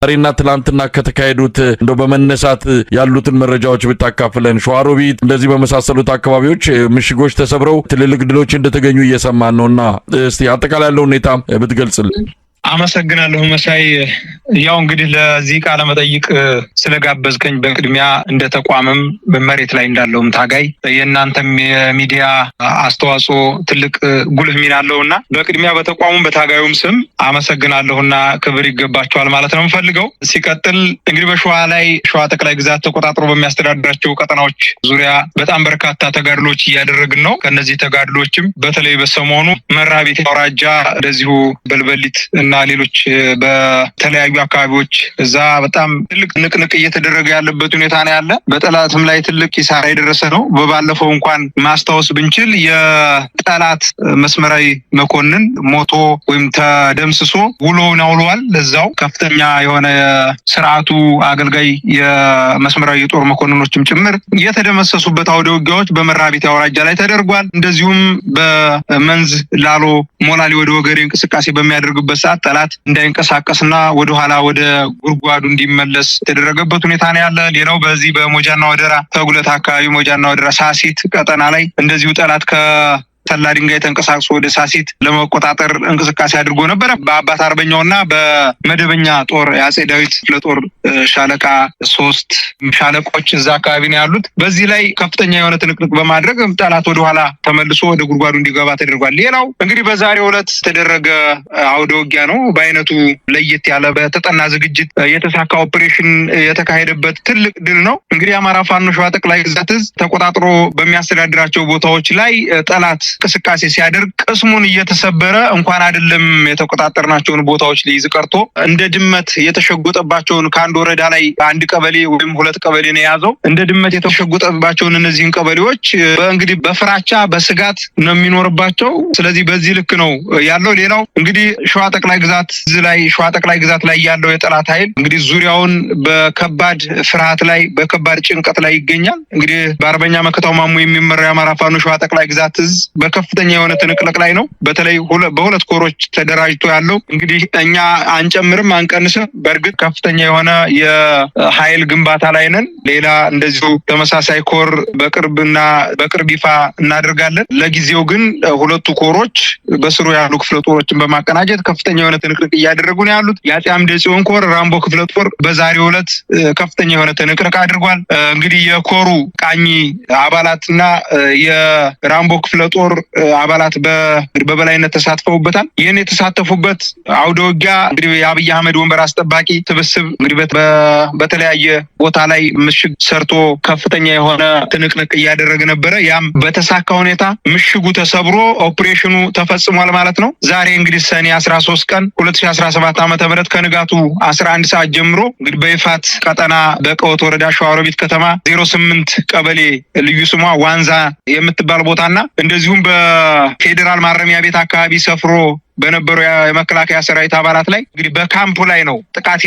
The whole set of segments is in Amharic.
ዛሬና ትላንትና ከተካሄዱት እንደው በመነሳት ያሉትን መረጃዎች ብታካፍለን። ሸዋሮቢት እንደዚህ በመሳሰሉት አካባቢዎች ምሽጎች ተሰብረው ትልልቅ ድሎች እንደተገኙ እየሰማን ነውና እስቲ አጠቃላይ ያለው ሁኔታ ብትገልጽልን። አመሰግናለሁ መሳይ። ያው እንግዲህ ለዚህ ቃለ መጠይቅ ስለጋበዝከኝ በቅድሚያ እንደ ተቋምም መሬት ላይ እንዳለውም ታጋይ የእናንተም የሚዲያ አስተዋጽኦ ትልቅ ጉልህ ሚና አለውና በቅድሚያ በተቋሙም በታጋዩም ስም አመሰግናለሁና ክብር ይገባቸዋል ማለት ነው የምፈልገው። ሲቀጥል እንግዲህ በሸዋ ላይ ሸዋ ጠቅላይ ግዛት ተቆጣጥሮ በሚያስተዳድራቸው ቀጠናዎች ዙሪያ በጣም በርካታ ተጋድሎች እያደረግን ነው። ከነዚህ ተጋድሎችም በተለይ በሰሞኑ መራቤቴ አውራጃ እንደዚሁ በልበሊት እና ሌሎች በተለያዩ አካባቢዎች እዛ በጣም ትልቅ ንቅንቅ እየተደረገ ያለበት ሁኔታ ነው ያለ። በጠላትም ላይ ትልቅ ኪሳራ የደረሰ ነው። በባለፈው እንኳን ማስታወስ ብንችል የጠላት መስመራዊ መኮንን ሞቶ ወይም ተደምስሶ ውሎውን አውሏል። ለዛው ከፍተኛ የሆነ ስርዓቱ አገልጋይ የመስመራዊ የጦር መኮንኖችም ጭምር የተደመሰሱበት አውደ ውጊያዎች በመራቤቴ አውራጃ ላይ ተደርጓል። እንደዚሁም በመንዝ ላሎ ሞላሊ ወደ ወገሬ እንቅስቃሴ በሚያደርግበት ሰዓት ጠላት እንዳይንቀሳቀስና ወደ ኋላ ወደ ጉርጓዱ እንዲመለስ የተደረገበት ሁኔታ ነው ያለ። ሌላው በዚህ በሞጃና ወደራ ተጉለት አካባቢ ሞጃና ወደራ ሳሲት ቀጠና ላይ እንደዚሁ ጠላት ተላ ድንጋይ ተንቀሳቅሶ ወደ ሳሲት ለመቆጣጠር እንቅስቃሴ አድርጎ ነበር። በአባት አርበኛውና በመደበኛ ጦር የአጼ ዳዊት ለጦር ሻለቃ 3 ሻለቆች እዛ አካባቢ ነው ያሉት። በዚህ ላይ ከፍተኛ የሆነ ትንቅንቅ በማድረግ ጠላት ወደ ኋላ ተመልሶ ወደ ጉርጓዱ እንዲገባ ተደርጓል። ሌላው እንግዲህ በዛሬው ዕለት የተደረገ አውደ ውጊያ ነው። በአይነቱ ለየት ያለ በተጠና ዝግጅት የተሳካ ኦፕሬሽን የተካሄደበት ትልቅ ድል ነው። እንግዲህ አማራ ፋኖ ሸዋ ጠቅላይ ግዛት እዝ ተቆጣጥሮ በሚያስተዳድራቸው ቦታዎች ላይ ጠላት እንቅስቃሴ ሲያደርግ ቅስሙን እየተሰበረ እንኳን አይደለም የተቆጣጠርናቸውን ቦታዎች ሊይዝ ቀርቶ እንደ ድመት የተሸጎጠባቸውን ከአንድ ወረዳ ላይ አንድ ቀበሌ ወይም 2 ቀበሌ ነው የያዘው። እንደ ድመት የተሸጎጠባቸውን እነዚህን ቀበሌዎች በእንግዲህ በፍራቻ በስጋት ነው የሚኖርባቸው። ስለዚህ በዚህ ልክ ነው ያለው። ሌላው እንግዲህ ሸዋ ጠቅላይ ግዛት ላይ ያለው የጠላት ኃይል እንግዲህ ዙሪያውን በከባድ ፍርሃት ላይ በከባድ ጭንቀት ላይ ይገኛል። እንግዲህ በአርበኛ መከታው ማሙ የሚመራው የአማራ ፋኖ ሸዋ ጠቅላይ ግዛት እዝ በከፍተኛ የሆነ ትንቅንቅ ላይ ነው። በተለይ በሁለት ኮሮች ተደራጅቶ ያለው እንግዲህ እኛ አንጨምርም አንቀንስም። በእርግጥ ከፍተኛ የሆነ የኃይል ግንባታ ላይ ነን። ሌላ እንደዚሁ ተመሳሳይ ኮር በቅርብ ይፋ እናደርጋለን። ለጊዜው ግን ሁለቱ ኮሮች በስሩ ያሉ ክፍለ ጦሮችን በማቀናጀት ከፍተኛ የሆነ ትንቅንቅ እያደረጉ ነው ያሉት። የአፄ አምደ ጽዮን ኮር ራምቦ ክፍለ ጦር በዛሬው ዕለት ከፍተኛ የሆነ ትንቅንቅ አድርጓል። እንግዲህ የኮሩ ቃኝ አባላትና የራምቦ ክፍለ ጦር አባላት በበላይነት ተሳትፈውበታል። ይህን የተሳተፉበት አውደ ውጊያ እንግዲህ የአብይ አህመድ ወንበር አስጠባቂ ስብስብ እንግዲህ በተለያየ ቦታ ላይ ምሽግ ሰርቶ ከፍተኛ የሆነ ትንቅንቅ እያደረገ ነበረ። ያም በተሳካ ሁኔታ ምሽጉ ተሰብሮ ኦፕሬሽኑ ተፈጽሟል ማለት ነው። ዛሬ እንግዲህ ሰኔ 13 ቀን 2017 ዓ.ም ከንጋቱ 11 ሰዓት ጀምሮ እንግዲህ በይፋት ቀጠና በቀወት ወረዳ ሸዋሮቢት ከተማ 08 ቀበሌ ልዩ ስሟ ዋንዛ የምትባል ቦታና እንደዚሁም በፌዴራል ማረሚያ ቤት አካባቢ ሰፍሮ በነበረው የመከላከያ ሰራዊት አባላት ላይ እንግዲህ በካምፑ ላይ ነው ጥቃት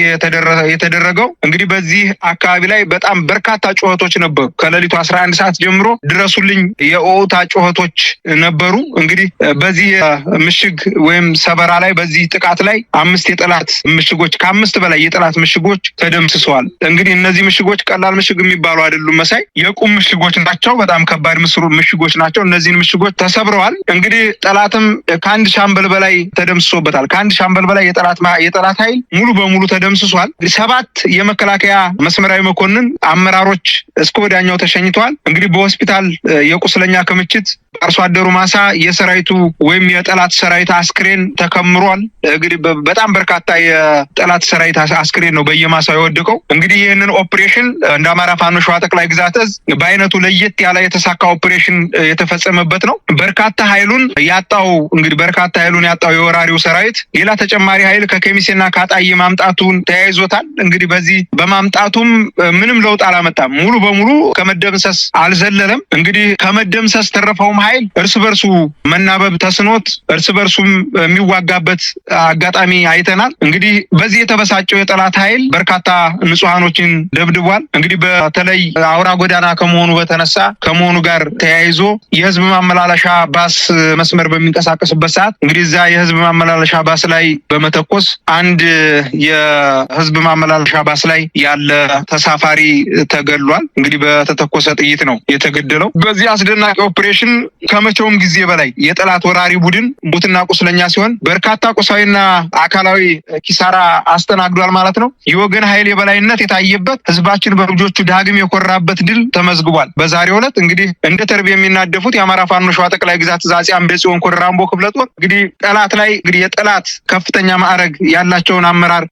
የተደረገው። እንግዲህ በዚህ አካባቢ ላይ በጣም በርካታ ጩኸቶች ነበሩ። ከሌሊቱ 11 ሰዓት ጀምሮ ድረሱልኝ የኦታ ጩኸቶች ነበሩ። እንግዲህ በዚህ ምሽግ ወይም ሰበራ ላይ በዚህ ጥቃት ላይ 5 የጠላት ምሽጎች ከ5 በላይ የጠላት ምሽጎች ተደምስሰዋል። እንግዲህ እነዚህ ምሽጎች ቀላል ምሽግ የሚባሉ አይደሉም መሳይ፣ የቁም ምሽጎች ናቸው። በጣም ከባድ ምሽጎች ናቸው። እነዚህን ምሽጎች ተሰብረዋል። እንግዲህ ጠላትም ከአንድ ሻምበል በላይ ተደምስሶበታል። ከአንድ ሻምበል በላይ የጠላት ኃይል ሙሉ በሙሉ ተደምስሷል። 7 የመከላከያ መስመራዊ መኮንን አመራሮች እስከ ወዲያኛው ተሸኝተዋል። እንግዲህ በሆስፒታል የቁስለኛ ክምችት አርሶ አደሩ ማሳ የሰራዊቱ ወይም የጠላት ሰራዊት አስክሬን ተከምሯል። እንግዲህ በጣም በርካታ የጠላት ሰራዊት አስክሬን ነው በየማሳው የወደቀው። እንግዲህ ይህንን ኦፕሬሽን እንደ አማራ ፋኖ ሸዋ ጠቅላይ ግዛት እዝ በአይነቱ ለየት ያለ የተሳካ ኦፕሬሽን የተፈጸመበት ነው። በርካታ ኃይሉን ያጣው የወራሪው ሰራዊት ሌላ ተጨማሪ ኃይል ከከሚሴና ካጣዬ ማምጣቱን ተያይዞታል። እንግዲህ በዚህ በማምጣቱም ምንም ለውጥ አላመጣም። ሙሉ በሙሉ ከመደምሰስ አልዘለለም። እንግዲህ ከመደምሰስ ተረፈውም ኃይል እርስ በርሱ መናበብ ተስኖት እርስ በርሱም የሚዋጋበት አጋጣሚ አይተናል። እንግዲህ በዚህ የተበሳጨው የጠላት ኃይል በርካታ ንጹሃኖችን ደብድቧል። እንግዲህ በተለይ አውራ ጎዳና ከመሆኑ ጋር ተያይዞ የህዝብ ማመላለሻ ባስ መስመር በሚንቀሳቀስበት ሰዓት እንግዲህ እዛ የህዝብ ማመላለሻ ባስ ላይ በመተኮስ አንድ የህዝብ ማመላለሻ ባስ ላይ ያለ ተሳፋሪ ተገድሏል። እንግዲህ በተተኮሰ ጥይት ነው የተገደለው። በዚህ አስደናቂ ኦፕሬሽን ከመቼውም ጊዜ በላይ የጠላት ወራሪ ቡድን ሙትና ቁስለኛ ሲሆን በርካታ ቁሳዊና አካላዊ ኪሳራ አስተናግዷል ማለት ነው። የወገን ኃይል የበላይነት የታየበት ህዝባችን በልጆቹ ዳግም የኮራበት ድል ተመዝግቧል። በዛሬው ዕለት እንግዲህ እንደ ተርብ የሚናደፉት የአማራ ፋኖ ሸዋ ጠቅላይ ግዛት አፄ አምደ ጽዮን ኮር ራምቦ ክፍለ ጦር እንግዲህ ጠላት ላይ የጠላት ከፍተኛ ማዕረግ ያላቸውን አመራር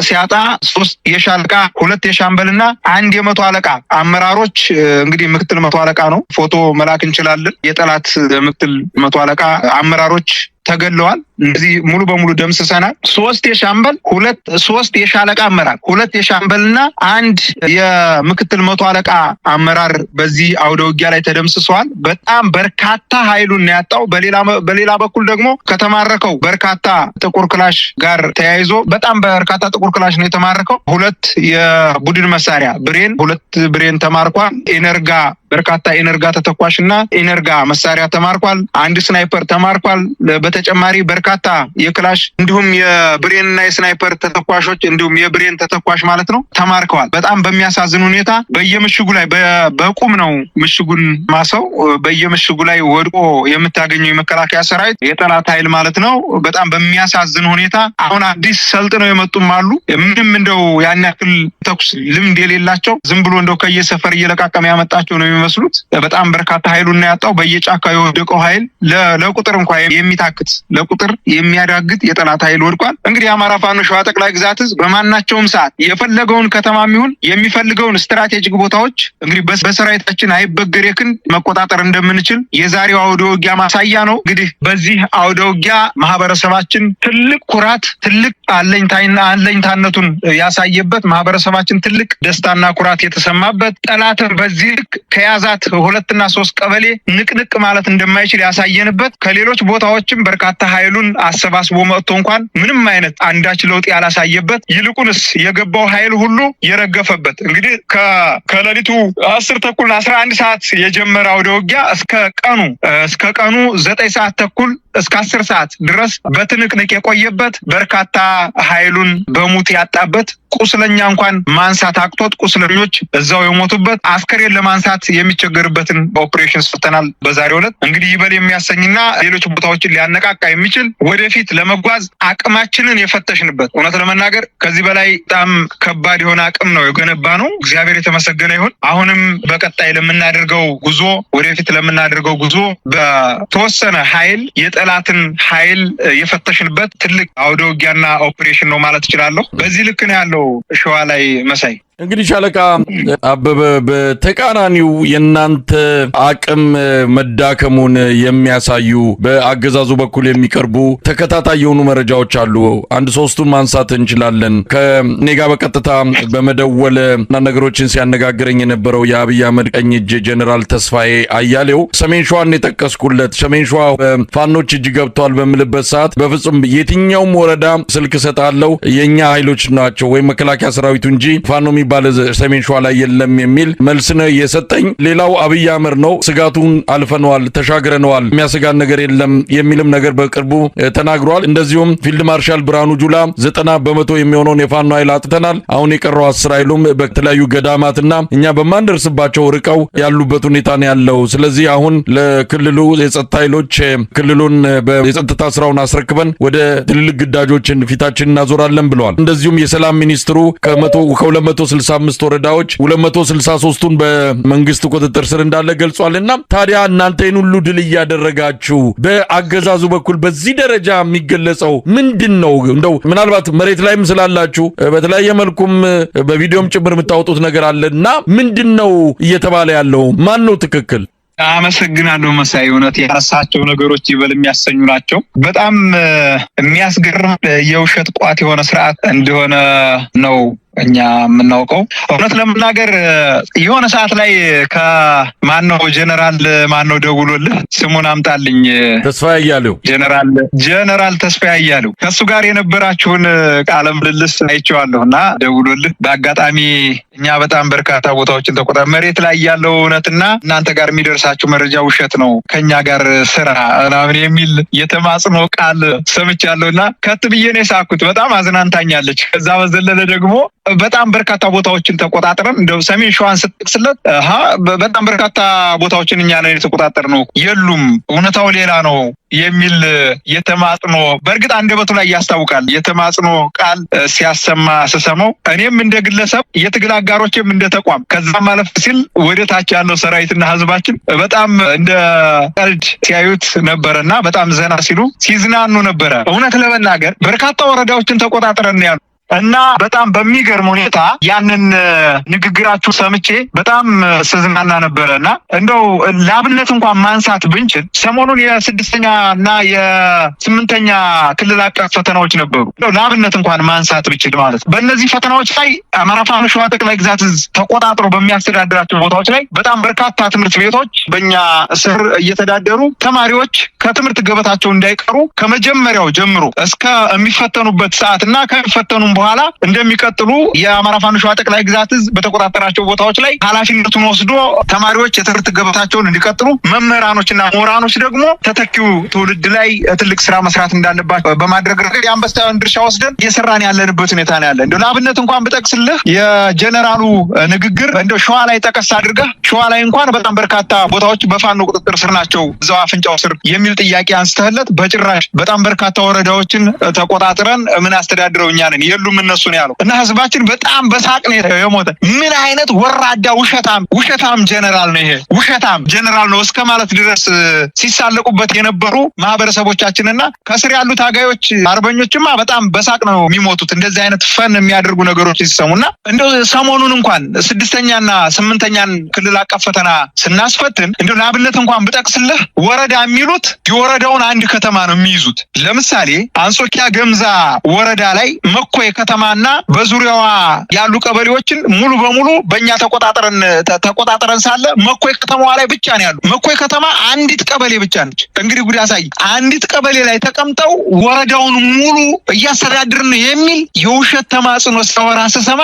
ሲያጣ 3 የሻለቃ 2 የሻምበልና 1 የመቶ አለቃ አመራሮች እንግዲህ ምክትል መቶ አለቃ ነው ፎቶ መላክ እንችላለን። የጠላት ምክትል መቶ አለቃ አመራሮች ተገለዋል። እነዚህ ሙሉ በሙሉ ደምስሰናል። 3 የሻምበል 3 የሻለቃ አመራር 2 የሻምበልና 1 የምክትል መቶ አለቃ አመራር በዚህ አውደ ውጊያ ላይ ተደምስሰዋል። በጣም በርካታ ኃይሉን ያጣው። በሌላ በኩል ደግሞ ከተማረከው በርካታ ጥቁር ክላሽ ጋር ተያይዞ በጣም በርካታ ጥቁር ክላሽ ነው የተማረከው። 2 የቡድን መሳሪያ ብሬን 2 ብሬን ተማርኳል። ኤነርጋ በርካታ ኤነርጋ ተተኳሽና ኤነርጋ መሳሪያ ተማርኳል። 1 ስናይፐር ተማርኳል። በተጨማሪ በርካታ የክላሽ እንዲሁም የብሬንና የስናይፐር ተተኳሾች እንዲሁም የብሬን ተተኳሽ ማለት ነው ተማርከዋል። በጣም በሚያሳዝን ሁኔታ በየምሽጉ ላይ በቁም ነው ምሽጉን ማሰው በየምሽጉ ላይ ወድቆ የምታገኘው የመከላከያ ሰራዊት የጠላት ኃይል ማለት ነው። በጣም በሚያሳዝን ሁኔታ አሁን አዲስ ሰልጥነው የመጡም አሉ። ምንም እንደው ያን ያክል ተኩስ ልምድ የሌላቸው ዝም ብሎ እንደው ከየሰፈር እየለቃቀመ ያመጣቸው ነው የሚመስሉት። በጣም በርካታ ኃይሉን ያጣው። በየጫካው የወደቀው ኃይል ለቁጥር እንኳን የሚታክት ለቁጥር የሚያዳግት የጠላት ኃይል ወድቋል። እንግዲህ የአማራ ፋኖ ሸዋ ጠቅላይ ግዛት በማናቸውም ሰዓት የፈለገውን ከተማም ይሁን የሚፈልገውን ስትራቴጂክ ቦታዎች እንግዲህ በሰራዊታችን አይበገሬ ክንድ መቆጣጠር እንደምንችል የዛሬው አውደ ውጊያ ማሳያ ነው። እንግዲህ በዚህ አውደ ውጊያ ማህበረሰባችን ትልቅ ኩራት፣ ትልቅ አለኝታነቱን ያሳየበት፣ ማህበረሰባችን ትልቅ ደስታና ኩራት የተሰማበት፣ ጠላትን በዚህ ልክ ከያዛት 2 እና 3 ቀበሌ ንቅንቅ ማለት እንደማይችል ያሳየንበት፣ ከሌሎች ቦታዎችም በርካታ ኃይሉን አሰባስቦ መጥቶ እንኳን ምንም አይነት አንዳች ለውጥ ያላሳየበት፣ ይልቁንስ የገባው ኃይል ሁሉ የረገፈበት እንግዲህ ከሌሊቱ 10:30 11 ሰዓት የጀመረ አውደ ውጊያ እስከ ቀኑ 9 ሰዓት ተኩል እስከ 10 ሰዓት ድረስ በትንቅንቅ የቆየበት፣ በርካታ ኃይሉን በሙት ያጣበት፣ ቁስለኛ እንኳን ማንሳት አቅቶት ቁስለኞች እዛው የሞቱበት፣ አስከሬን ለማንሳት የሚቸገርበትን ኦፕሬሽን ሰርተናል። በዛሬው ዕለት እንግዲህ ይበል የሚያሰኝና ሌሎች ቦታዎችን ሊያነቃቃ የሚችል ወደፊት ለመጓዝ አቅማችንን የፈተሽንበት፣ እውነት ለመናገር ከዚህ በላይ በጣም ከባድ የሆነ አቅም ነው የገነባ ነው። እግዚአብሔር የተመሰገነ ይሁን። አሁንም በቀጣይ ለምናደርገው ጉዞ ወደፊት ለምናደርገው ጉዞ በተወሰነ ኃይል የጠላትን ኃይል የፈተሽንበት ትልቅ አውደ ውጊያና ኦፕሬሽን ነው ማለት እችላለሁ። በዚህ ልክ ነው ያለው ሸዋ ላይ መሳይ። እንግዲህ ሻለቃ አበበ በተቃራኒው የናንተ አቅም መዳከሙን የሚያሳዩ በአገዛዙ በኩል የሚቀርቡ ተከታታይ የሆኑ መረጃዎች አሉ። 1-3ቱን ማንሳት እንችላለን። ከኔ ጋር በቀጥታ በመደወል ነገሮችን ሲያነጋግረኝ የነበረው የአብይ አህመድ ቀኝ እጅ ጀነራል ተስፋዬ አያሌው ሰሜን ሸዋን የጠቀስኩለት ሰሜን ሸዋ ፋኖች እጅ ገብተዋል በምልበት ሰዓት በፍጹም የትኛውም ወረዳ ስልክ ሰጣለው የኛ ኃይሎች ናቸው ወይም መከላከያ ሰራዊቱ እንጂ ፋኖ ባለ ሰሜን ሸዋ ላይ የለም የሚል መልስ ነው የሰጠኝ። ሌላው አብይ አህመድ ነው። ስጋቱን አልፈነዋል፣ ተሻግረነዋል፣ የሚያሰጋን ነገር የለም የሚልም ነገር በቅርቡ ተናግሯል። እንደዚሁም ፊልድ ማርሻል ብርሃኑ ጁላ 90% የሚሆነውን የፋኖ ኃይል አጥተናል፣ አሁን የቀረው 10 ኃይሉም በተለያዩ ገዳማትና እኛ በማንደርስባቸው ርቀው ያሉበት ሁኔታ ነው ያለው። ስለዚህ አሁን ለክልሉ የጸጥታ ኃይሎች ክልሉን የጸጥታ ስራውን አስረክበን ወደ ትልልቅ ግዳጆችን ፊታችን እናዞራለን ብለዋል። እንደዚሁም የሰላም ሚኒስትሩ ከ265 ወረዳዎች 263ቱን በመንግስት ቁጥጥር ስር እንዳለ ገልጿልና ታዲያ እናንተ ይህን ሁሉ ድል እያደረጋችሁ በአገዛዙ በኩል በዚህ ደረጃ የሚገለጸው ምንድን ነው? እንደው ምናልባት መሬት ላይም ስላላችሁ በተለያየ መልኩም በቪዲዮም ጭምር የምታወጡት ነገር አለና ምንድን ነው እየተባለ ያለው? ማን ነው ትክክል? አመሰግናለሁ መሳይ። እውነት ያነሳቸው ነገሮች ይበል የሚያሰኙ ናቸው። በጣም የሚያስገርም የውሸት ቋት የሆነ ስርዓት እንደሆነ ነው እኛ የምናውቀው። እውነት ለመናገር የሆነ ሰዓት ላይ ከማነው ጀነራል ማነው ደውሎልህ ስሙን አምጣልኝ፣ ተስፋዬ አያሌው፣ ጀነራል ተስፋዬ አያሌው ከሱ ጋር የነበራችሁን ቃለ ምልልስ አይቼዋለሁና ደውሎልህ በአጋጣሚ እኛ በጣም በርካታ ቦታዎችን መሬት ላይ ያለው እውነትና እናንተ ጋር የሚደርሳችሁ መረጃ ውሸት ነው፣ ከኛ ጋር ስራ ምናምን የሚል የተማጽኖ ቃል ሰምቻለሁና ከት ብዬ ነው የሳኩት። በጣም አዝናንታኛለች። ከዛ በዘለለ ደግሞ በጣም በርካታ ቦታዎችን ተቆጣጥረን እንደው ሰሜን ሸዋን ስትጠቅስለት በጣም በርካታ ቦታዎችን እኛ ነን የተቆጣጠርነው፣ የሉም እውነታው ሌላ ነው የሚል የተማጽኖ በእርግጥ አንደበቱ ላይ ያስታውቃል። የተማጽኖ ቃል ሲያሰማ ስሰማው እኔም እንደ ግለሰብ የትግል አጋሮችም እንደ ተቋም ከዛም ማለፍ ሲል ወደ ታች ያለው ሰራዊትና ህዝባችን በጣም እንደ ቀልድ ሲያዩት ነበረና በጣም ዘና ሲሉ ሲዝናኑ ነበረ። እውነት ለመናገር በርካታ ወረዳዎችን ተቆጣጥረን ያሉ እና በጣም በሚገርም ሁኔታ ያንን ንግግራችሁ ሰምቼ በጣም ስዝናና ነበረና እንደው ለአብነት እንኳን ማንሳት ብንችል ሰሞኑን የ6ኛ እና የ8ኛ ክልል አቀፍ ፈተናዎች ነበሩ። ለአብነት እንኳን ማንሳት ብችል ማለት በእነዚህ ፈተናዎች ላይ አማራ ፋኖ ሸዋ ጠቅላይ ግዛት ተቆጣጥሮ በሚያስተዳድራቸው ቦታዎች ላይ በጣም በርካታ ትምህርት ቤቶች በእኛ ስር እየተዳደሩ ተማሪዎች ከትምህርት ገበታቸው እንዳይቀሩ ከመጀመሪያው ጀምሮ እስከ የሚፈተኑበት ሰዓትና ከሚፈተኑም በኋላ እንደሚቀጥሉ የአማራ ፋኖ ሸዋ ጠቅላይ ግዛት በተቆጣጠራቸው ቦታዎች ላይ ኃላፊነቱን ወስዶ ተማሪዎች የትምህርት ገበታቸውን እንዲቀጥሉ፣ መምህራኖችና ምሁራኖች ደግሞ ተተኪው ትውልድ ላይ ትልቅ ስራ መስራት እንዳለባቸው በማድረግ ረገድ የአንበሳውን ድርሻ ወስደን እየሰራን ያለንበት ሁኔታ ነው ያለ። እንደው ለአብነት እንኳን ብጠቅስልህ የጀነራሉ ንግግር እንደው ሸዋ ላይ ጠቀስ አድርገህ ሸዋ ላይ እንኳን በጣም በርካታ ቦታዎች በፋኖ ቁጥጥር ስር ናቸው እዛው አፍንጫው ስር የሚል ጥያቄ አንስተህለት በጭራሽ በጣም በርካታ ወረዳዎችን ተቆጣጥረን ምን አስተዳድረው እኛ ነን የሉም እነሱ ነው ያለው። እና ህዝባችን በጣም በሳቅ ነው የሞተ። ምን አይነት ወራዳ ውሸታም ጀነራል ነው ይሄ፣ ውሸታም ጀነራል ነው እስከ ማለት ድረስ ሲሳለቁበት የነበሩ ማህበረሰቦቻችንና ከስር ያሉ ታጋዮች አርበኞችማ በጣም በሳቅ ነው የሚሞቱት እንደዚህ አይነት ፈን የሚያደርጉ ነገሮች ሲሰሙና እንደው ሰሞኑን እንኳን 6ኛና 8ኛን ክልል አቀፍ ፈተና ስናስፈትን እንደው ለአብነት እንኳን ብጠቅስልህ ወረዳ የሚሉት የወረዳውን አንድ ከተማ ነው የሚይዙት። ለምሳሌ አንጾኪያ ገምዛ ወረዳ ላይ መኮይ ከተማና በዙሪያዋ ያሉ ቀበሌዎችን ሙሉ በሙሉ በእኛ ተቆጣጠረን ሳለ መኮይ ከተማዋ ላይ ብቻ ነው ያሉ። መኮይ ከተማ አንዲት ቀበሌ ብቻ ነች። እንግዲህ ጉድ ያሳይ አንዲት ቀበሌ ላይ ተቀምጠው ወረዳውን ሙሉ እያስተዳድርን የሚል የውሸት ተማጽኖ ሰወራ ስሰማ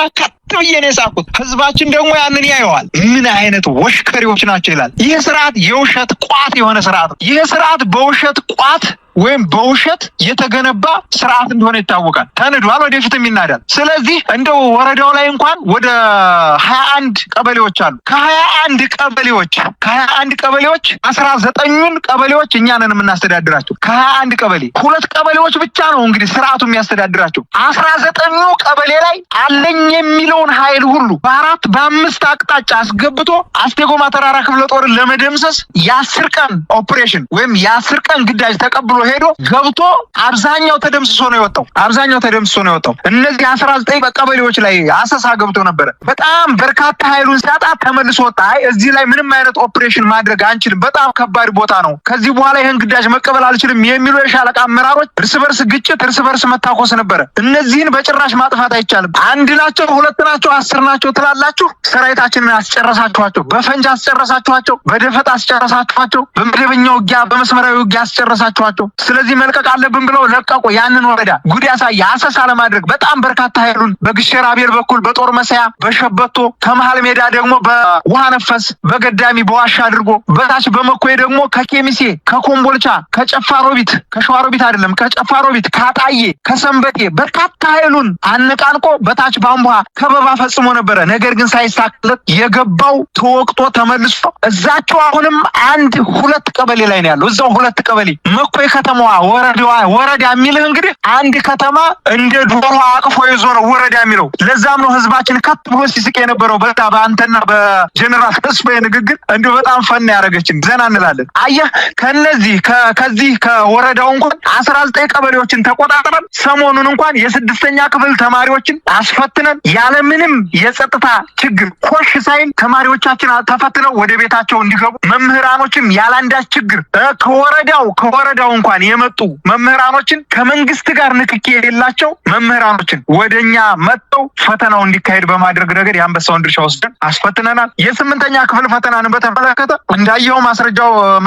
ብዬ ነው የሳኩት። ህዝባችን ደግሞ ያንን ያየዋል። ምን አይነት ወሽከሪዎች ናቸው ይላል። ይህ ስርዓት የውሸት ቋት የሆነ ስርዓት ነው። ይህ ስርዓት በውሸት ቋት ወይም በውሸት የተገነባ ስርዓት እንደሆነ ይታወቃል። ተንዷል፣ ወደፊትም ይናዳል። ስለዚህ እንደው ወረዳው ላይ እንኳን ወደ 21 ቀበሌዎች አሉ። ከ21 ቀበሌዎች 19ኙን ቀበሌዎች እኛ ነን የምናስተዳድራቸው። ከ21 ቀበሌ 2 ቀበሌዎች ብቻ ነው እንግዲህ ስርዓቱ የሚያስተዳድራቸው። 19ኙ ቀበሌ ላይ አለኝ የሚለውን ኃይል ሁሉ በ4 በ5 አቅጣጫ አስገብቶ አስቴጎማ ተራራ ክፍለ ጦርን ለመደምሰስ የ10 ቀን ኦፕሬሽን ወይም የ10 ቀን ግዳጅ ተቀብሎ ሄዶ ገብቶ አብዛኛው ተደምስሶ ነው የወጣው። እነዚህ 19 ቀበሌዎች ላይ አሰሳ ገብቶ ነበር። በጣም በርካታ ኃይሉን ሲያጣ ተመልሶ ወጣ። እዚህ ላይ ምንም አይነት ኦፕሬሽን ማድረግ አንችልም፣ በጣም ከባድ ቦታ ነው፣ ከዚህ በኋላ ይህን ግዳጅ መቀበል አልችልም የሚሉ የሻለቃ አመራሮች እርስ በርስ ግጭት፣ እርስ በርስ መታኮስ ነበረ። እነዚህን በጭራሽ ማጥፋት አይቻልም። 1 ናቸው 2 ናቸው 10 ናቸው ትላላችሁ። ሰራዊታችንን አስጨረሳችኋቸው፣ በፈንጅ አስጨረሳችኋቸው፣ በደፈጣ አስጨረሳችኋቸው፣ በመደበኛ ውጊያ በመስመራዊ ውጊያ አስጨረሳችኋቸው። ስለዚህ መልቀቅ አለብን ብለው ለቀቁ። ያንን ወረዳ ጉድ ያሳየ አሰሳ ለማድረግ በጣም በርካታ ኃይሉን በግሸራ ቤር በኩል በጦር መሳያ በሸበቶ ከመሃል ሜዳ ደግሞ በውሃ ነፈስ በገዳሚ በዋሻ አድርጎ በታች በመኮይ ደግሞ ከኬሚሴ ከኮምቦልቻ ከጨፋሮቢት ከሸዋሮቢት አይደለም ከጨፋሮቢት ካጣዬ ከሰንበቴ በርካታ ኃይሉን አነቃንቆ በታች ባምቧ ከበባ ፈጽሞ ነበረ። ነገር ግን ሳይሳካለት የገባው ተወቅጦ ተመልሶ እዛቸው አሁንም 1-2 ቀበሌ ላይ ነው ያለው። እዛው 2 ቀበሌ መኮይ ከተማዋ ወረዳ የሚልህ እንግዲህ አንድ ከተማ እንደ ዶሮ አቅፎ ይዞ ነው ወረዳ የሚለው። ለዛም ነው ህዝባችን ከት ብሎ ሲስቅ የነበረው። በዛ በአንተና በጀነራል ተስፋዬ ንግግር እንዲሁ በጣም ፈን ያደረገችን ዘና እንላለን። አየህ ከዚህ ከወረዳው እንኳን 19 ቀበሌዎችን ተቆጣጥረን ሰሞኑን እንኳን የ6ኛ ክፍል ተማሪዎችን አስፈትነን ያለምንም የጸጥታ ችግር ኮሽ ሳይል ተማሪዎቻችን ተፈትነው ወደ ቤታቸው እንዲገቡ መምህራኖችም ያላንዳች ችግር ከወረዳው እንኳን እንኳን የመጡ መምህራኖችን ከመንግስት ጋር ንክኪ የሌላቸው መምህራኖችን ወደኛ መጥተው ፈተናው እንዲካሄድ በማድረግ ረገድ የአንበሳውን ድርሻ ወስደን አስፈትነናል። የ8ኛ ክፍል ፈተናን በተመለከተ እንዳየው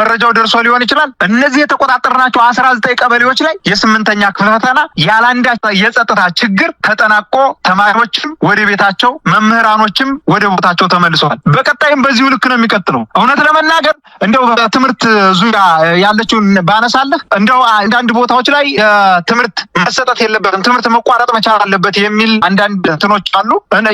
መረጃው ደርሶ ሊሆን ይችላል። እነዚህ የተቆጣጠርናቸው 19 ቀበሌዎች ላይ የ8ኛ ክፍል ፈተና ያላንዳች የጸጥታ ችግር ተጠናቆ ተማሪዎችም ወደ ቤታቸው መምህራኖችም ወደ ቦታቸው ተመልሰዋል። በቀጣይም በዚሁ ልክ ነው የሚቀጥለው። እውነት ለመናገር እንደው በትምህርት ዙሪያ ያለችውን ባነሳለህ እንደው አንዳንድ ቦታዎች ላይ ትምህርት መሰጠት የለበትም ትምህርት መቋረጥ መቻል አለበት የሚል አንዳንድ እንትኖች አሉ።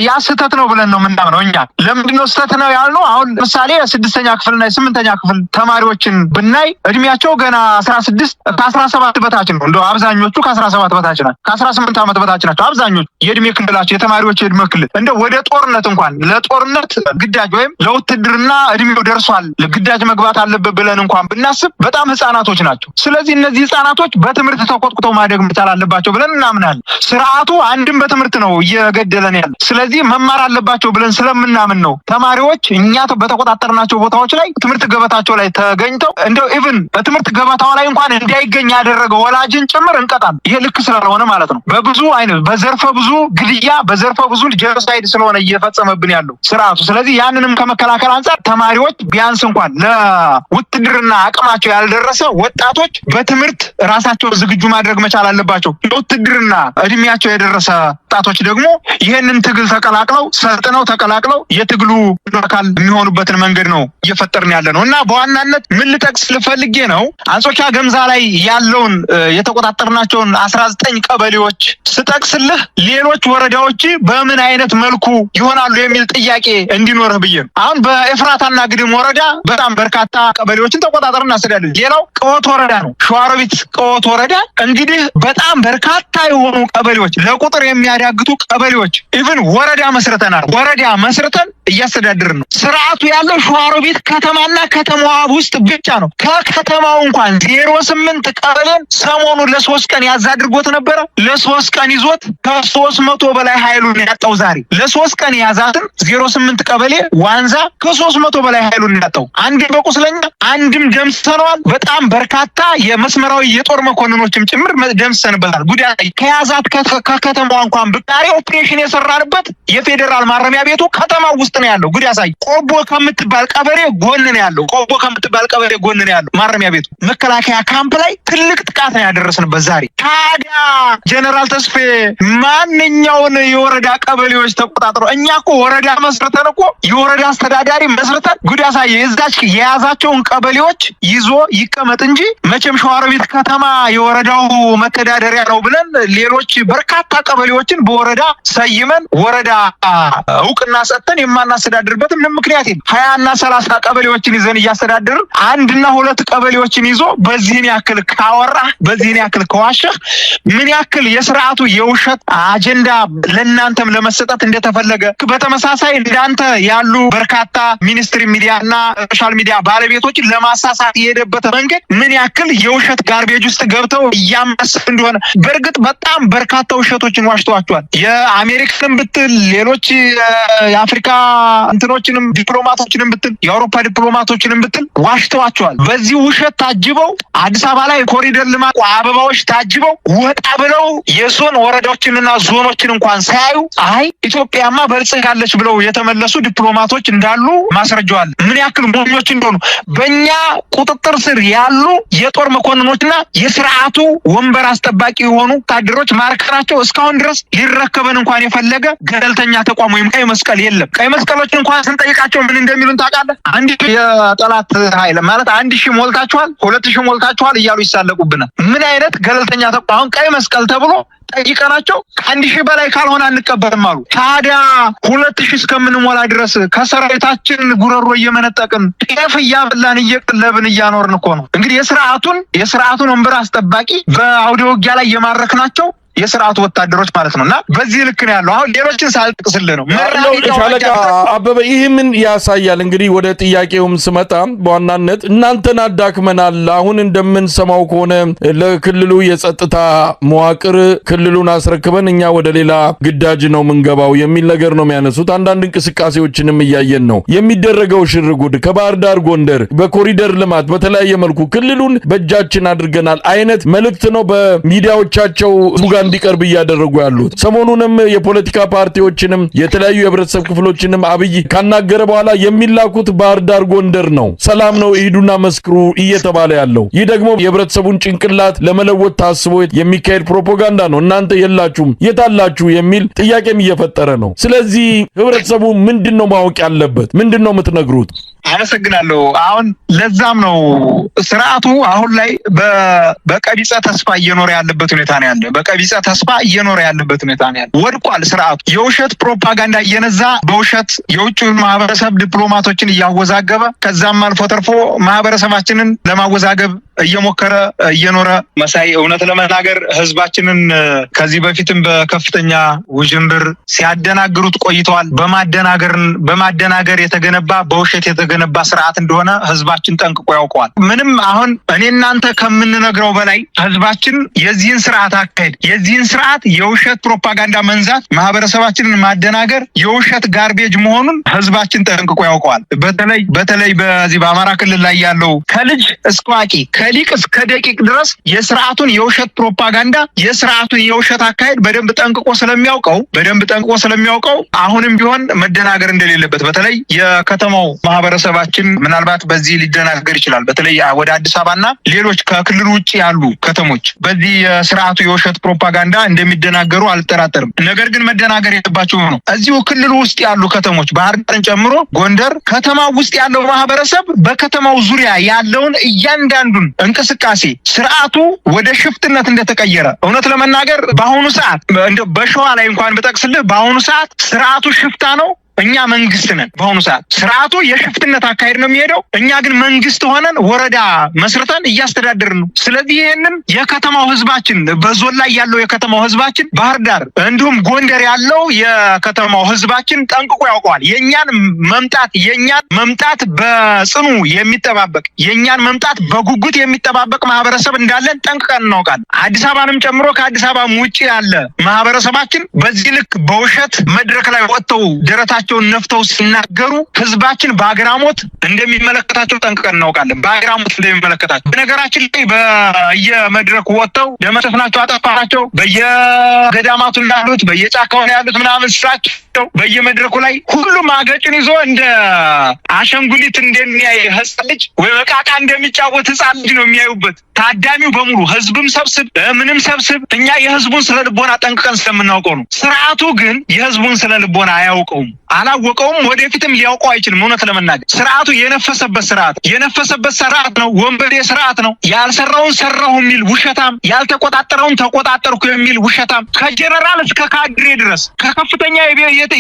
ያ ስህተት ነው ብለን ነው የምናምነው እኛ። ለምንድን ነው ስህተት ነው ያልነው? አሁን ምሳሌ 6ኛ ክፍልና 8ኛ ክፍል ተማሪዎችን ብናይ እድሜያቸው ገና 16 ከ17 በታች ነው። እንደው አብዛኞቹ ከ17 በታች ናቸው፣ ከ18 ዓመት በታች ናቸው አብዛኞቹ የእድሜ ክልላቸው የተማሪዎች የእድሜ ክልል። እንደው ወደ ጦርነት እንኳን ለጦርነት ግዳጅ ወይም ለውትድርና እድሜው ደርሷል ግዳጅ መግባት አለበት ብለን እንኳን ብናስብ በጣም ህፃናቶች ናቸው። ስለዚህ እነዚህ ህፃናቶች በትምህርት ተቆጥቁተው ማደግ መቻል አለባቸው ብለን እናምናለን። ስርዓቱ አንድም በትምህርት ነው እየገደለን ያለ። ስለዚህ መማር አለባቸው ብለን ስለምናምን ነው ተማሪዎች እኛ በተቆጣጠርናቸው ቦታዎች ላይ ትምህርት ገበታቸው ላይ ተገኝተው እንደው ኢቭን በትምህርት ገበታው ላይ እንኳን እንዳይገኝ ያደረገው ወላጅን ጭምር እንቀጣለን። ይሄ ልክ ስላልሆነ ማለት ነው። በብዙ አይነት በዘርፈ ብዙ ግድያ በዘርፈ ብዙ ጄኖሳይድ ስለሆነ እየፈጸመብን ያለው ስርዓቱ። ስለዚህ ያንንም ከመከላከል አንጻር ተማሪዎች ቢያንስ እንኳን ለውትድርና አቅማቸው ያልደረሰ ወጣቶች በትምህርት ራሳቸው ዝግጁ ማድረግ መቻል አለባቸው። ለውትድርና እድሜያቸው የደረሰ ወጣቶች ደግሞ ይሄንን ትግል ተቀላቅለው ሰልጥነው ተቀላቅለው የትግሉ አካል የሚሆኑበትን መንገድ ነው እየፈጠርን ያለ ነው እና በዋናነት ምን ልጠቅስ ልፈልጌ ነው አንጾኪያ ገምዛ ላይ ያለውን የተቆጣጠርናቸውን 19 ቀበሌዎች ስጠቅስልህ ሌሎች ወረዳዎች በምን አይነት መልኩ ይሆናሉ የሚል ጥያቄ እንዲኖርህ ብዬ ነው። አሁን በኤፍራታና ግድም ወረዳ በጣም በርካታ ቀበሌዎችን ተቆጣጠርን እናስተዳድር። ሌላው ቀወት ወረዳ ነው። ሸዋሮቢት ቀወት ወረዳ እንግዲህ በጣም በርካታ የሆኑ ቀበሌዎች ለቁጥር የሚያዳግቱ ቀበሌዎች ኢቭን ወረዳ መስርተን እያስተዳድርን ነው። ስርዓቱ ያለው ሸዋሮቢት ከተማና ከተማዋ ውስጥ ብቻ ነው። ከከተማው እንኳን 08 ቀበሌን ሰሞኑን ለ3 ቀን ያዝ አድርጎት ነበረ። ለ3 ቀን ይዞት ከ300 በላይ ኃይሉን ያጣው ዛሬ ለ3 ቀን ያዛትን 08 ቀበሌ ዋንዛ ከ300 በላይ ኃይሉን ያጣው አንድም በቁስለኛ አንድም ደምሰነዋል። በጣም በርካታ የመስመራዊ የጦር መኮንኖችም ጭምር ደምሰንበታል። ጉዳይ ከያዛት ከከተማዋ እንኳን ብቃሪ ኦፕሬሽን የሰራንበት የፌዴራል ማረሚያ ቤቱ ከተማው ውስጥ ነው ያለው። ጉድ ያሳይ ቆቦ ከምትባል ቀበሌ ጎን ነው ያለው ማረሚያ ቤቱ። መከላከያ ካምፕ ላይ ትልቅ ጥቃት ነው ያደረስንበት ዛሬ። ታዲያ ጀነራል ተስፌ ማንኛውን የወረዳ ቀበሌዎች ተቆጣጥረው እኛ እኮ ወረዳ መስርተን እኮ የወረዳ አስተዳዳሪ መስርተን ጉድ ያሳይ እዛች የያዛቸውን ቀበሌዎች ይዞ ይቀመጥ እንጂ መቼም ሸዋሮቢት ከተማ የወረዳው መተዳደሪያ ነው ብለን ሌሎች በርካታ ቀበሌዎችን በወረዳ ሰይመን ወረዳ እውቅና ሰጥተን የማናስተዳድርበት ምንም ምክንያት የለም። 20 እና 30 ቀበሌዎችን ይዘን እያስተዳደርን 1 እና 2 ቀበሌዎችን ይዞ በዚህን ያክል ካወራ በዚህን ያክል ከዋሸህ ምን ያክል የስርዓቱ የውሸት አጀንዳ ለእናንተም ለመሰጠት እንደተፈለገ በተመሳሳይ እንዳንተ ያሉ በርካታ ሚኒስትሪ ሚዲያ እና ሶሻል ሚዲያ ባለቤቶችን ለማሳሳት የሄደበት መንገድ ምን ያክል የውሸት ጋርቤጅ ውስጥ ገብተው እያመሰሉ እንደሆነ በእርግጥ በጣም በርካታ ውሸቶችን ዋሽተዋቸዋል። የአሜሪካንም ብትል ሌሎች የአፍሪካ እንትኖችንም ዲፕሎማቶችንም ብትል የአውሮፓ ዲፕሎማቶችንም ብትል ዋሽተዋቸዋል። በዚህ ውሸት ታጅበው አዲስ አበባ ላይ ኮሪደር ልማት አበባዎች ታጅበው ወጣ ብለው የዞን ወረዳዎችንና ዞኖችን እንኳን ሳያዩ አይ ኢትዮጵያማ በልጽጋለች ብለው የተመለሱ ዲፕሎማቶች እንዳሉ ማስረጃዋል። ምን ያክል ሞኞች እንደሆኑ በእኛ ቁጥጥር ስር ያሉ የጦር መኮንኖችና የስርዓቱ ወንበር አስጠባቂ የሆኑ ወታደሮች ማርከናቸው እስካሁን ድረስ ሊረከበን እንኳን የፈለገ ገለልተኛ ተቋም ወይም ቀይ መስቀል የለም። ቀይ መስቀሎች እንኳን ስንጠይቃቸው ምን እንደሚሉን ታውቃለህ? አንድ የጠላት ኃይል ማለት 1000 ሞልታችኋል፣ 2000 ሞልታችኋል እያሉ ይሳለቁብናል። ምን አይነት ገለልተኛ ተቋም ቀይ መስቀል ተብሎ ጠይቀናቸው 1000 በላይ ካልሆነ አንቀበልም አሉ። ታዲያ 2000 እስከምንሞላ ድረስ ከሰራዊታችን ጉረሮ እየመነጠቅን ጤፍ እያበላን እየቀለብን እያኖርን እኮ ነው። እንግዲህ የስርዓቱን ወንበር አስጠባቂ በአውደ ውጊያ ላይ የማረክናቸው የስርዓቱ ወታደሮች ማለት ነውና በዚህ ልክ ነው ያለው። አሁን ሌሎችን ሳልጠቅስልህ ነው ሻለቃ አበበ። ይህ ምን ያሳያል? እንግዲህ ወደ ጥያቄውም ስመጣ በዋናነት እናንተን አዳክመናል፣ አሁን እንደምንሰማው ከሆነ ለክልሉ የጸጥታ መዋቅር ክልሉን አስረክበን እኛ ወደ ሌላ ግዳጅ ነው ምንገባው የሚል ነገር ነው የሚያነሱት። አንዳንድ እንቅስቃሴዎችንም እያየን ነው የሚደረገው ሽርጉድ ከባህር ዳር ጎንደር በኮሪደር ልማት በተለያየ መልኩ ክልሉን በእጃችን አድርገናል አይነት መልእክት ነው በሚዲያዎቻቸው ጋር እንዲቀርብ እያደረጉ ያሉት። ሰሞኑንም የፖለቲካ ፓርቲዎችንም የተለያዩ የህብረተሰብ ክፍሎችንም አብይ ካናገረ በኋላ የሚላኩት ባህር ዳር ጎንደር ነው፣ ሰላም ነው ሂዱና መስክሩ እየተባለ ያለው። ይህ ደግሞ የህብረተሰቡን ጭንቅላት ለመለወጥ ታስቦ የሚካሄድ ፕሮፓጋንዳ ነው። እናንተ የላችሁም የታላችሁ የሚል ጥያቄም እየፈጠረ ነው። ስለዚህ ህብረተሰቡ ምንድነው ማወቅ ያለበት? ምንድነው የምትነግሩት? አመሰግናለሁ። አሁን ለዛም ነው ስርዓቱ አሁን ላይ በቀቢጸ ተስፋ እየኖረ ያለበት ሁኔታ ነው ያለ። በቀቢጸ ተስፋ እየኖረ ያለበት ሁኔታ ነው ያለ። ወድቋል ስርዓቱ። የውሸት ፕሮፓጋንዳ እየነዛ በውሸት የውጭውን ማህበረሰብ ዲፕሎማቶችን እያወዛገበ ከዛም አልፎ ተርፎ ማህበረሰባችንን ለማወዛገብ እየሞከረ እየኖረ መሳይ እውነት ለመናገር ህዝባችንን ከዚህ በፊትም በከፍተኛ ውዥንብር ሲያደናግሩት ቆይተዋል። በማደናገር የተገነባ በውሸት የተገነባ ስርዓት እንደሆነ ህዝባችን ጠንቅቆ ያውቀዋል። ምንም አሁን እኔ እናንተ ከምንነግረው በላይ ህዝባችን የዚህን ስርዓት አካሄድ የዚህን ስርዓት የውሸት ፕሮፓጋንዳ መንዛት ማህበረሰባችንን ማደናገር የውሸት ጋርቤጅ መሆኑን ህዝባችን ጠንቅቆ ያውቀዋል። በተለይ በዚህ በአማራ ክልል ላይ ያለው ከልጅ እስከ አዋቂ ከሊቅ እስከ ደቂቅ ድረስ የስርዓቱን የውሸት ፕሮፓጋንዳ የስርዓቱን የውሸት አካሄድ በደንብ ጠንቅቆ ስለሚያውቀው አሁንም ቢሆን መደናገር እንደሌለበት በተለይ የከተማው ማህበረሰባችን ምናልባት በዚህ ሊደናገር ይችላል። በተለይ ወደ አዲስ አበባና ሌሎች ከክልሉ ውጭ ያሉ ከተሞች በዚህ የስርዓቱ የውሸት ፕሮፓጋንዳ እንደሚደናገሩ አልጠራጠርም። ነገር ግን መደናገር የለባቸው ነው። እዚሁ ክልሉ ውስጥ ያሉ ከተሞች ባህር ዳርን ጨምሮ ጎንደር ከተማው ውስጥ ያለው ማህበረሰብ በከተማው ዙሪያ ያለውን እያንዳንዱን እንቅስቃሴ ስርዓቱ ወደ ሽፍትነት እንደተቀየረ እውነት ለመናገር በአሁኑ ሰዓት በሸዋ ላይ እንኳን ብጠቅስልህ በአሁኑ ሰዓት ስርዓቱ ሽፍታ ነው። እኛ መንግስት ነን። በአሁኑ ሰዓት ስርዓቱ የሽፍትነት አካሄድ ነው የሚሄደው። እኛ ግን መንግስት ሆነን ወረዳ መስርተን እያስተዳደርን ነው። ስለዚህ ይሄንን የከተማው ህዝባችን በዞን ላይ ያለው የከተማው ህዝባችን ባህር ዳር እንዲሁም ጎንደር ያለው የከተማው ህዝባችን ጠንቅቆ ያውቀዋል። የኛን መምጣት በጽኑ የሚጠባበቅ የኛን መምጣት በጉጉት የሚጠባበቅ ማህበረሰብ እንዳለን ጠንቅቀን እናውቃለን። አዲስ አበባንም ጨምሮ ከአዲስ አበባም ውጪ ያለ ማህበረሰባችን በዚህ ልክ በውሸት መድረክ ላይ ወጥተው ደረታቸውን ነፍተው ሲናገሩ ህዝባችን በአግራሞት እንደሚመለከታቸው ጠንቅቀን እናውቃለን። በአግራሞት እንደሚመለከታቸው በነገራችን ላይ በየመድረኩ ወጥተው ደመሰፍናቸው አጠፋናቸው በየገዳማቱ ያሉት በየጫካው ያሉት ምናምን ስራቸው በየመድረኩ ላይ ሁሉም አገጭን ይዞ እንደ አሸንጉሊት እንደሚያይ ህፃን ልጅ ወይ መቃቃ እንደሚጫወት ህፃን ልጅ ነው የሚያዩበት። ታዳሚው በሙሉ ህዝብም ሰብስብ ምንም ሰብስብ እኛ የህዝቡን ስነልቦና ጠንቅቀን ስለምናውቀው ነው። ስርዓቱ ግን የህዝቡን ስነልቦና አያውቀውም፣ አላወቀውም፣ ወደፊትም ሊያውቀው አይችልም። እውነት ለመናገር ስርዓቱ የነፈሰበት ስርዓት ነው። ወንበዴ ስርዓት ነው። ያልሰራውን ሰራሁ የሚል ውሸታም፣ ያልተቆጣጠረውን ተቆጣጠርኩ የሚል ውሸታም ከጀነራል እስከ ካድሬ ድረስ ከከፍተኛ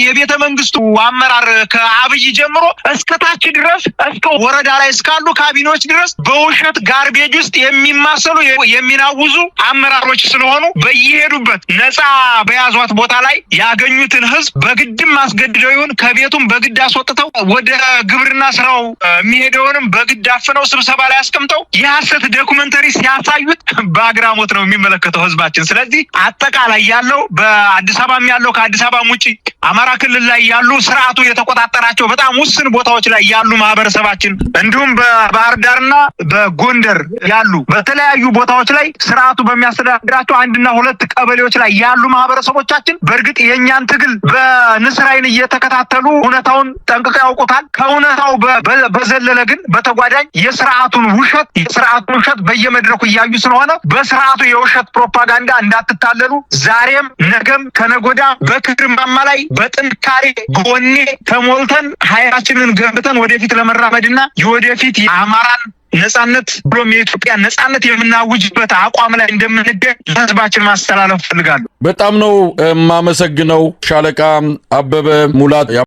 የቤተ መንግስቱ አመራር ከአብይ ጀምሮ እስከ ታች ድረስ እስከ ወረዳ ላይ እስካሉ ካቢኔዎች ድረስ በውሸት ጋርቤጅ ውስጥ የሚማሰሉ የሚናውዙ አመራሮች ስለሆኑ በየሄዱበት ነፃ በያዟት ቦታ ላይ ያገኙትን ህዝብ በግድም አስገድደው ይሁን ከቤቱም በግድ አስወጥተው ወደ ግብርና ስራው የሚሄደውንም በግድ አፍነው ስብሰባ ላይ አስቀምጠው የሐሰት ዶክመንተሪ ሲያሳዩት በአግራሞት ነው የሚመለከተው ህዝባችን። ስለዚህ አጠቃላይ ያለው በአዲስ አበባም ያለው ከአዲስ አበባም ውጪ አማራ ክልል ላይ ያሉ ስርዓቱ የተቆጣጠራቸው በጣም ውስን ቦታዎች ላይ ያሉ ማህበረሰባችን እንዲሁም በባህር ዳርና በጎንደር ያሉ በተለያዩ ቦታዎች ላይ ስርዓቱ በሚያስተዳድራቸው 1 እና 2 ቀበሌዎች ላይ ያሉ ማህበረሰቦቻችን በእርግጥ የኛን ትግል በንስር ዓይን እየተከታተሉ እውነታውን ጠንቅቀው ያውቁታል። ከእውነታው በዘለለ ግን በተጓዳኝ የስርዓቱን ውሸት በየመድረኩ እያዩ ስለሆነ በስርዓቱ የውሸት ፕሮፓጋንዳ እንዳትታለሉ ዛሬም ነገም ከነጎዳ በክብር ማማ ላይ በጥንካሬ በወኔ ተሞልተን ኃይላችንን ገንብተን ወደፊት ለመራመድና የወደፊት የአማራን ነጻነት ብሎም የኢትዮጵያ ነጻነት የምናውጅበት አቋም ላይ እንደምንገኝ ለህዝባችን ማስተላለፍ ፈልጋለሁ። በጣም ነው የማመሰግነው ሻለቃ አበበ ሙላት።